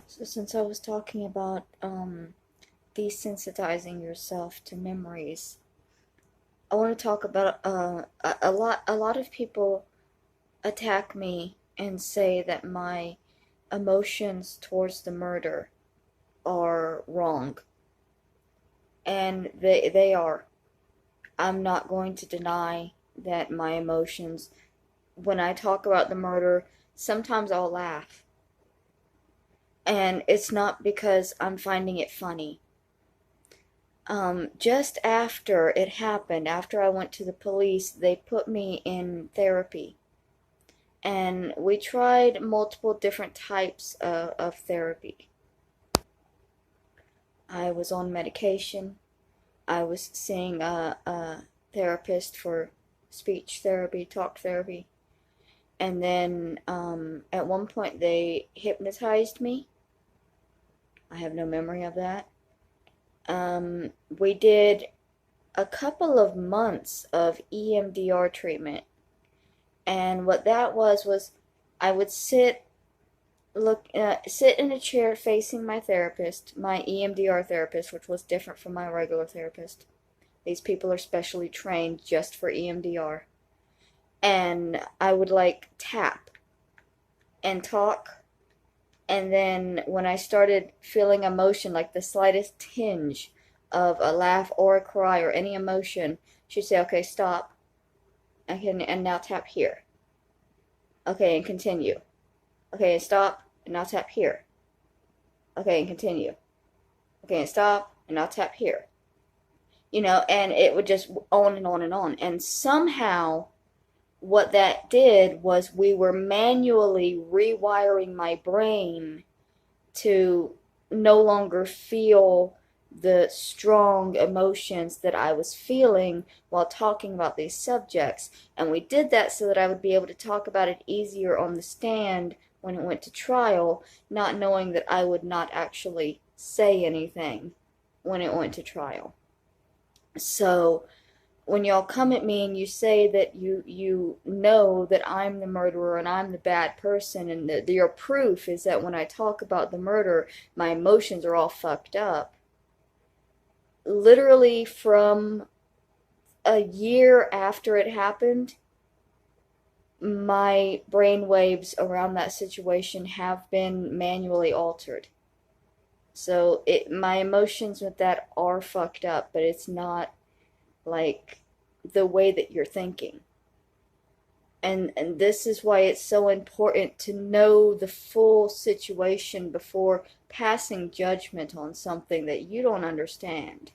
So since I was talking about desensitizing yourself to memories, I want to talk about a lot of people attack me and say that my emotions towards the murder are wrong. And they are. I'm not going to deny that my emotions, when I talk about the murder, sometimes I'll laugh. And it's not because I'm finding it funny. Just after it happened, after I went to the police, they put me in therapy. And we tried multiple different types of therapy. I was on medication. I was seeing a therapist for speech therapy, talk therapy. And then at one point they hypnotized me. I have no memory of that. We did a couple of months of EMDR treatment. And what that was I would sit in a chair facing my therapist, my EMDR therapist, which was different from my regular therapist. These people are specially trained just for EMDR. And I would like tap and talk. And then when I started feeling emotion, like the slightest tinge of a laugh or a cry or any emotion, she'd say, okay, stop. And now tap here. Okay, and continue. Okay, and stop, and now tap here. Okay, and continue. Okay, and stop, and now tap here. And it would just on and on and on. And somehow, what that did was we were manually rewiring my brain to no longer feel the strong emotions that I was feeling while talking about these subjects. And we did that so that I would be able to talk about it easier on the stand when it went to trial, not knowing that I would not actually say anything when it went to trial. So when y'all come at me and you say that you know that I'm the murderer and I'm the bad person, and your proof is that when I talk about the murder, my emotions are all fucked up. Literally from a year after it happened, my brain waves around that situation have been manually altered. So my emotions with that are fucked up, but it's not like the way that you're thinking. And this is why it's so important to know the full situation before passing judgment on something that you don't understand.